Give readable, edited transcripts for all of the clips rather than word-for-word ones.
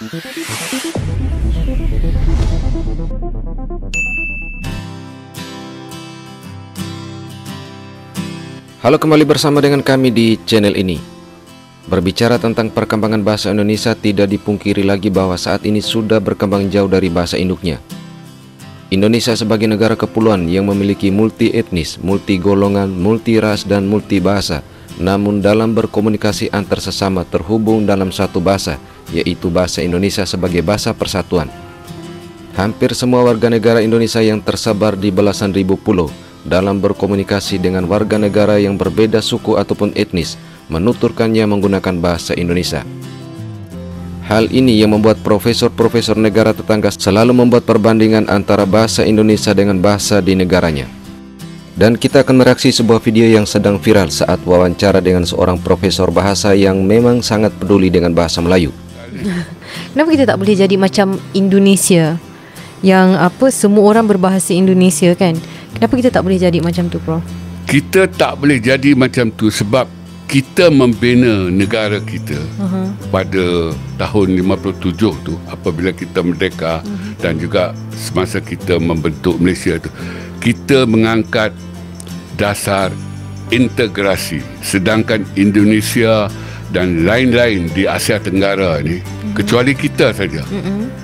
Halo, kembali bersama dengan kami di channel ini. Berbicara tentang perkembangan bahasa Indonesia, tidak dipungkiri lagi bahwa saat ini sudah berkembang jauh dari bahasa induknya. Indonesia sebagai negara kepulauan yang memiliki multi etnis, multi golongan, multi ras, dan multi bahasa, namun dalam berkomunikasi antar sesama terhubung dalam satu bahasa, yaitu bahasa Indonesia sebagai bahasa persatuan. Hampir semua warga negara Indonesia yang tersebar di belasan ribu pulau dalam berkomunikasi dengan warga negara yang berbeda suku ataupun etnis menuturkannya menggunakan bahasa Indonesia. Hal ini yang membuat profesor-profesor negara tetangga selalu membuat perbandingan antara bahasa Indonesia dengan bahasa di negaranya. Dan kita akan mereaksi sebuah video yang sedang viral saat wawancara dengan seorang profesor bahasa yang memang sangat peduli dengan bahasa Melayu. Kenapa kita tak boleh jadi macam Indonesia, yang semua orang berbahasa Indonesia kan? Kenapa kita tak boleh jadi macam tu, Prof? Kita tak boleh jadi macam tu sebab kita membina negara kita pada tahun 57 tu, apabila kita merdeka, dan juga semasa kita membentuk Malaysia tu, kita mengangkat dasar integrasi. Sedangkan Indonesia dan lain-lain di Asia Tenggara ni, kecuali kita saja,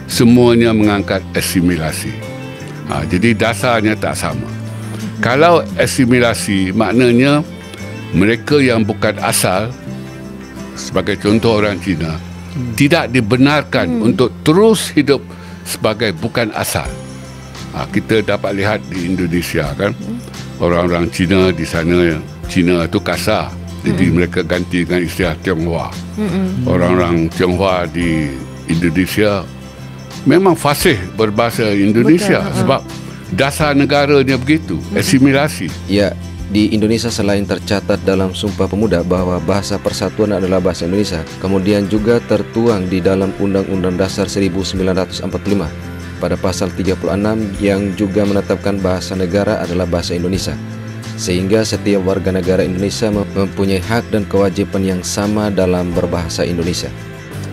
semuanya mengangkat asimilasi. Jadi dasarnya tak sama. Kalau asimilasi, maknanya mereka yang bukan asal, sebagai contoh orang Cina, tidak dibenarkan untuk terus hidup sebagai bukan asal. Kita dapat lihat di Indonesia kan, orang-orang Cina di sana, Cina itu kasar, jadi mereka ganti dengan istilah Tionghoa. Orang-orang Tionghoa di Indonesia memang fasih berbahasa Indonesia. Betul. Sebab dasar negaranya begitu, asimilasi. Ya, di Indonesia selain tercatat dalam Sumpah Pemuda bahwa bahasa persatuan adalah bahasa Indonesia, kemudian juga tertuang di dalam Undang-Undang Dasar 1945 pada pasal 36 yang juga menetapkan bahasa negara adalah bahasa Indonesia. Sehingga setiap warga negara Indonesia mempunyai hak dan kewajiban yang sama dalam berbahasa Indonesia.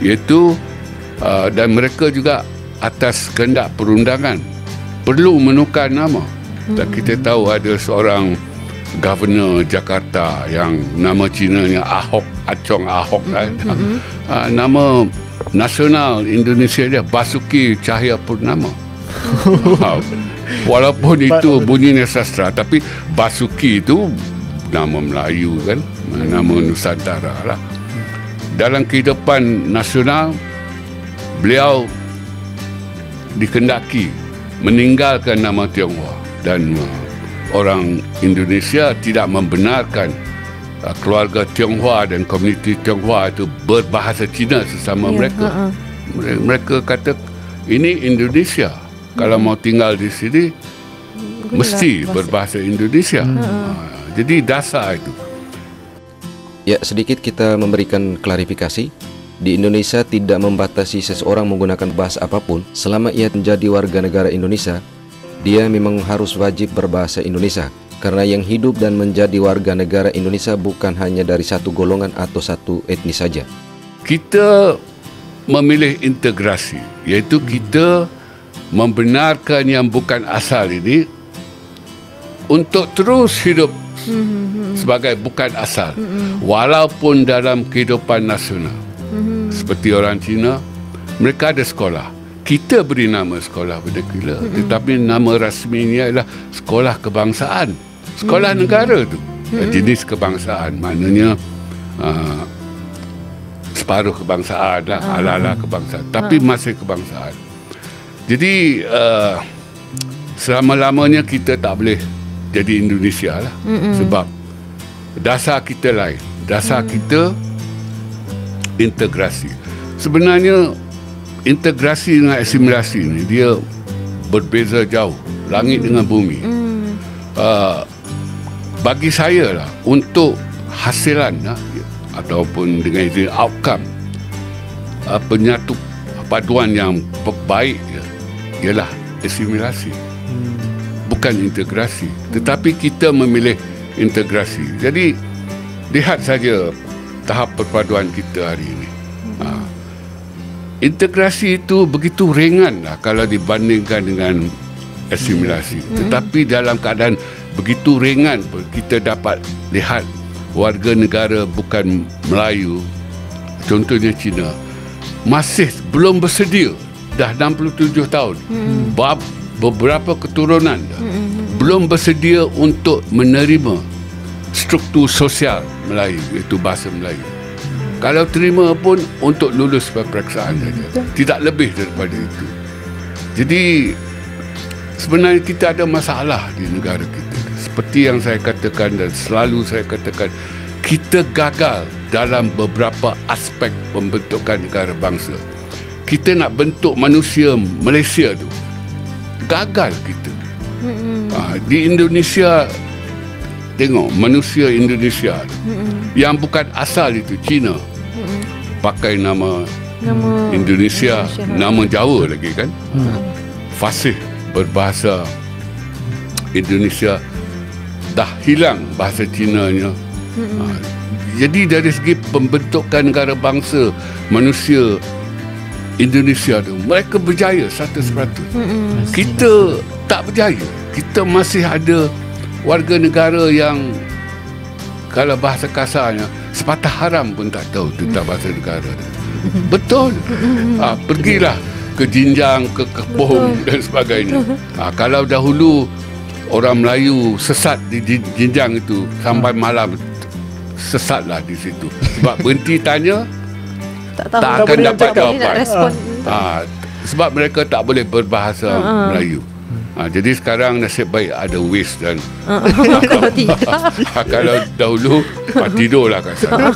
Iaitu dan mereka juga atas kehendak perundangan perlu menukar nama. Dan kita tahu ada seorang Governor Jakarta yang nama Cinanya Ahok, Achong Ahok. Nama nasional Indonesia dia Basuki Cahayapurnama. Walaupun itu bunyinya sastra, tapi Basuki itu nama Melayu kan, nama Nusantara lah. Dalam kehidupan nasional, beliau dikendaki meninggalkan nama Tionghoa, dan orang Indonesia tidak membenarkan keluarga Tionghoa dan komuniti Tionghoa itu berbahasa Cina sesama mereka. Mereka kata ini Indonesia, kalau mau tinggal di sini mesti berbahasa Indonesia. Jadi dasar itu. Ya, sedikit kita memberikan klarifikasi. Di Indonesia tidak membatasi seseorang menggunakan bahasa apapun selama ia menjadi warga negara Indonesia. Dia memang harus wajib berbahasa Indonesia, karena yang hidup dan menjadi warga negara Indonesia bukan hanya dari satu golongan atau satu etnis saja. Kita memilih integrasi, iaitu kita membenarkan yang bukan asal ini untuk terus hidup sebagai bukan asal, walaupun dalam kehidupan nasional. Seperti orang Cina, mereka ada sekolah. Kita beri nama sekolah Berdekila, tetapi nama rasminya adalah sekolah kebangsaan, sekolah negara tu. Jenis kebangsaan, maknanya separuh kebangsaan lah, ala-ala kebangsaan, tapi masih kebangsaan. Jadi selama-lamanya kita tak boleh jadi Indonesia lah, sebab dasar kita lain. Dasar kita integrasi. Sebenarnya integrasi dengan asimilasi ni dia berbeza jauh, langit dengan bumi. Bagi saya lah, untuk hasilan ataupun dengan izin outcome, penyatu paduan yang baik ialah asimilasi, bukan integrasi. Tetapi kita memilih integrasi. Jadi lihat saja tahap perpaduan kita hari ini. integrasi itu begitu ringan lah kalau dibandingkan dengan asimilasi. Tetapi dalam keadaan begitu ringan pun kita dapat lihat warga negara bukan Melayu, contohnya Cina, masih belum bersedia. Dah 67 tahun. Beberapa keturunan dah belum bersedia untuk menerima struktur sosial Melayu, iaitu bahasa Melayu. Kalau terima pun untuk lulus peperiksaan saja, tidak lebih daripada itu. Jadi sebenarnya kita ada masalah di negara kita. Seperti yang saya katakan dan selalu saya katakan, kita gagal dalam beberapa aspek pembentukan negara bangsa. Kita nak bentuk manusia Malaysia tu, gagal kita. Di Indonesia, tengok manusia Indonesia yang bukan asal itu Cina, pakai nama Indonesia, nama Jawa lagi kan, fasih berbahasa Indonesia, dah hilang bahasa Cinanya. Jadi dari segi pembentukan negara bangsa manusia Indonesia tu, mereka berjaya 100%. Kita tak berjaya. Kita masih ada warga negara yang, kalau bahasa kasarnya, sepatah haram pun tak tahu tentang bahasa negara. Betul. Pergilah ke Jinjang, ke Kepong dan sebagainya. Kalau dahulu orang Melayu sesat di Jinjang itu sampai malam, sesatlah di situ. Sebab berhenti tanya, tak akan dapat jawapan. Sebab mereka tak boleh berbahasa Melayu. Jadi sekarang nasib baik ada Waze dan kalau tidak, kalau dahulu tidurlah kat sana.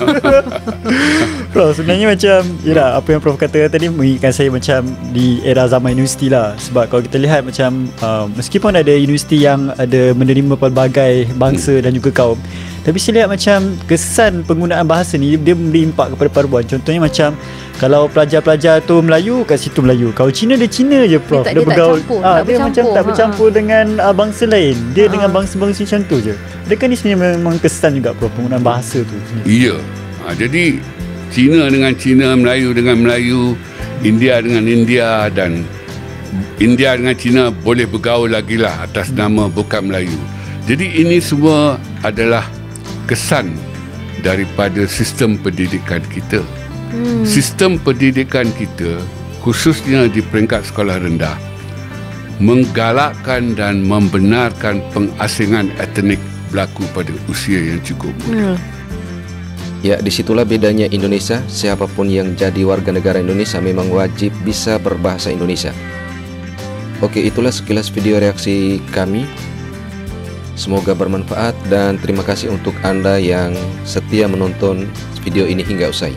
Prof, sebenarnya macam yalah, apa yang Prof kata tadi mengingatkan saya macam di era zaman universiti lah. Sebab kalau kita lihat macam meskipun ada universiti yang ada menerima pelbagai bangsa dan juga kaum, tapi saya lihat macam kesan penggunaan bahasa ni dia memberi impak kepada paruan. Contohnya macam kalau pelajar-pelajar tu Melayu, kat situ Melayu. Kalau Cina, dia Cina je Prof. Dia bergaul. Dia macam tak bercampur dengan bangsa lain. Dia dengan bangsa-bangsa macam tu je. Adakah ni sebenarnya memang kesan juga Prof, penggunaan bahasa tu? Ya. Jadi Cina dengan Cina, Melayu dengan Melayu, India dengan India, dan India dengan Cina boleh bergaul lagi lah atas nama bukan Melayu. Jadi ini semua adalah kesan daripada sistem pendidikan kita. Sistem pendidikan kita, khususnya di peringkat sekolah rendah, menggalakkan dan membenarkan pengasingan etnik berlaku pada usia yang cukup muda. Ya, disitulah bedanya Indonesia. Siapapun yang jadi warga negara Indonesia memang wajib bisa berbahasa Indonesia. Oke, itulah sekilas video reaksi kami. Semoga bermanfaat dan terima kasih untuk Anda yang setia menonton video ini hingga usai.